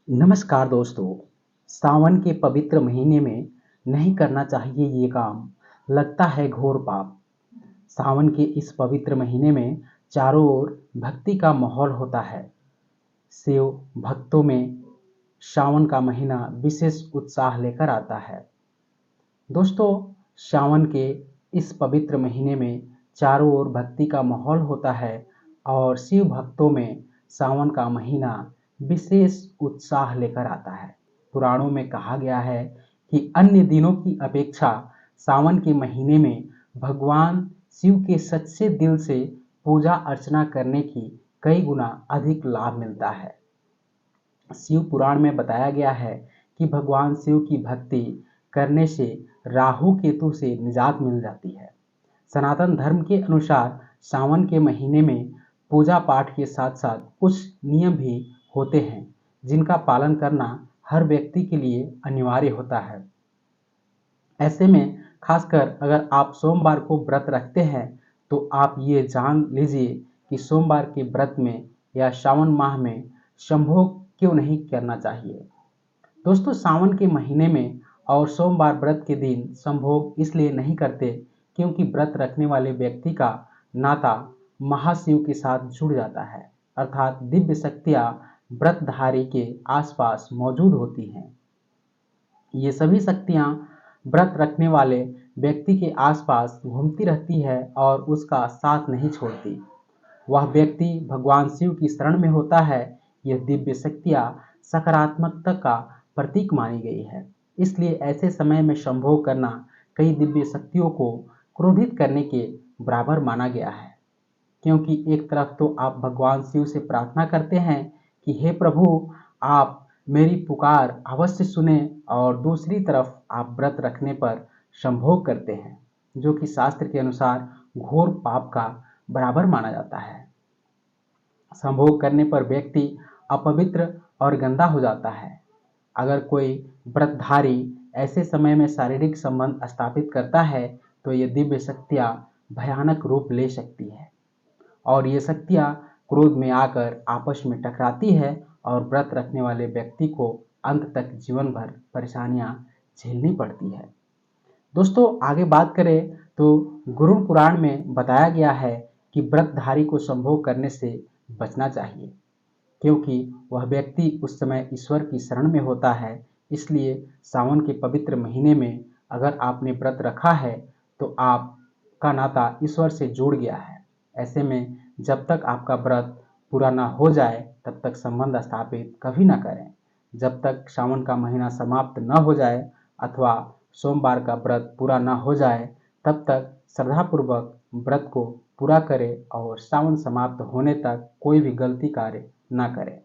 नमस्कार दोस्तों। सावन के पवित्र महीने में नहीं करना चाहिए ये काम, लगता है घोर पाप। सावन के इस पवित्र महीने में चारों ओर भक्ति का माहौल होता है। शिव भक्तों में सावन का महीना विशेष उत्साह लेकर आता है। दोस्तों, सावन के इस पवित्र महीने में चारों ओर भक्ति का माहौल होता है और शिव भक्तों में सावन का महीना विशेष उत्साह लेकर आता है। पुराणों में कहा गया है कि अन्य दिनों की अपेक्षा सावन के महीने में भगवान शिव के सच्चे दिल से पूजा अर्चना करने की कई गुना अधिक लाभ मिलता है। शिव पुराण में बताया गया है कि भगवान शिव की भक्ति करने से राहु केतु से निजात मिल जाती है। सनातन धर्म के अनुसार सावन के महीने में पूजा पाठ के साथ साथ कुछ नियम भी होते हैं जिनका पालन करना हर व्यक्ति के लिए अनिवार्य होता है। ऐसे में खासकर अगर आप सोमवार को व्रत रखते हैं तो आप ये जान लीजिए कि सोमवार के व्रत में या सावन माह में संभोग क्यों नहीं करना चाहिए। दोस्तों, सावन के महीने में और सोमवार व्रत के दिन संभोग इसलिए नहीं करते क्योंकि व्रत रखने वाले व्यक्ति का नाता महाशिव के साथ जुड़ जाता है, अर्थात दिव्य शक्तियां व्रतधारी के आसपास मौजूद होती हैं। ये सभी शक्तियां व्रत रखने वाले व्यक्ति के आसपास घूमती रहती है और उसका साथ नहीं छोड़ती। वह व्यक्ति भगवान शिव की शरण में होता है। यह दिव्य शक्तियां सकारात्मकता का प्रतीक मानी गई है। इसलिए ऐसे समय में संभोग करना कई दिव्य शक्तियों को क्रोधित करने के बराबर माना गया है, क्योंकि एक तरफ तो आप भगवान शिव से प्रार्थना करते हैं कि हे प्रभु, आप मेरी पुकार अवश्य सुने, और दूसरी तरफ आप व्रत रखने पर संभोग करते हैं, जो कि शास्त्र के अनुसार घोर पाप का बराबर माना जाता है। संभोग करने पर व्यक्ति अपवित्र और गंदा हो जाता है। अगर कोई व्रतधारी ऐसे समय में शारीरिक संबंध स्थापित करता है तो ये दिव्य शक्तियां भयानक रूप ले सकती है और ये शक्तियां क्रोध में आकर आपस में टकराती है और व्रत रखने वाले व्यक्ति को अंत तक जीवन भर परेशानियां झेलनी पड़ती है। दोस्तों, आगे बात करें तो गुरु पुराण में बताया गया है कि व्रतधारी को संभोग करने से बचना चाहिए, क्योंकि वह व्यक्ति उस समय ईश्वर की शरण में होता है। इसलिए सावन के पवित्र महीने में अगर आपने व्रत रखा है तो आपका नाता ईश्वर से जुड़ गया है। ऐसे में जब तक आपका व्रत पूरा ना हो जाए तब तक संबंध स्थापित कभी ना करें। जब तक सावन का महीना समाप्त न हो जाए अथवा सोमवार का व्रत पूरा ना हो जाए तब तक श्रद्धापूर्वक व्रत को पूरा करें और सावन समाप्त होने तक कोई भी गलती कार्य न करें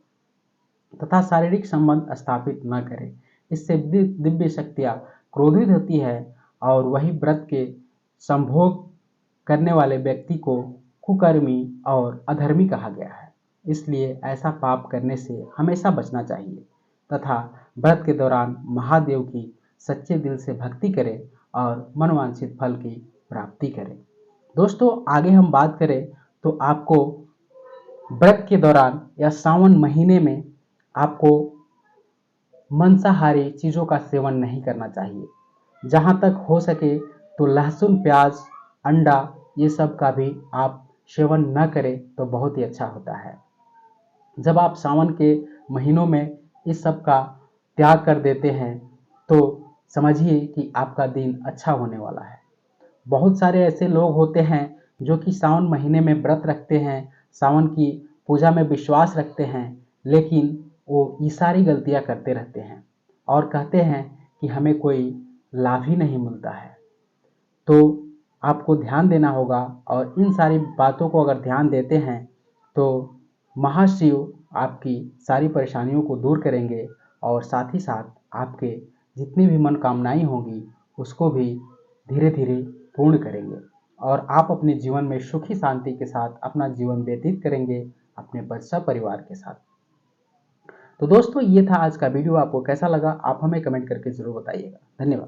तथा शारीरिक संबंध स्थापित न करें। इससे दिव्य शक्तियां क्रोधित होती है और वही व्रत के संभोग करने वाले व्यक्ति को कुकर्मी और अधर्मी कहा गया है। इसलिए ऐसा पाप करने से हमेशा बचना चाहिए तथा व्रत के दौरान महादेव की सच्चे दिल से भक्ति करें और मनवांछित फल की प्राप्ति करें। दोस्तों, आगे हम बात करें तो आपको व्रत के दौरान या सावन महीने में आपको मांसाहारी चीज़ों का सेवन नहीं करना चाहिए। जहाँ तक हो सके तो लहसुन, प्याज, अंडा ये सब का भी आप सेवन न करें तो बहुत ही अच्छा होता है। जब आप सावन के महीनों में इस सब का त्याग कर देते हैं तो समझिए कि आपका दिन अच्छा होने वाला है। बहुत सारे ऐसे लोग होते हैं जो कि सावन महीने में व्रत रखते हैं, सावन की पूजा में विश्वास रखते हैं, लेकिन वो ये सारी गलतियां करते रहते हैं और कहते हैं कि हमें कोई लाभ ही नहीं मिलता है। तो आपको ध्यान देना होगा और इन सारी बातों को अगर ध्यान देते हैं तो महाशिव आपकी सारी परेशानियों को दूर करेंगे और साथ ही साथ आपके जितनी भी मनोकामनाएं होंगी उसको भी धीरे धीरे पूर्ण करेंगे और आप अपने जीवन में सुखी शांति के साथ अपना जीवन व्यतीत करेंगे अपने सपरिवार के साथ। तो दोस्तों, ये था आज का वीडियो। आपको कैसा लगा आप हमें कमेंट करके जरूर बताइएगा। धन्यवाद।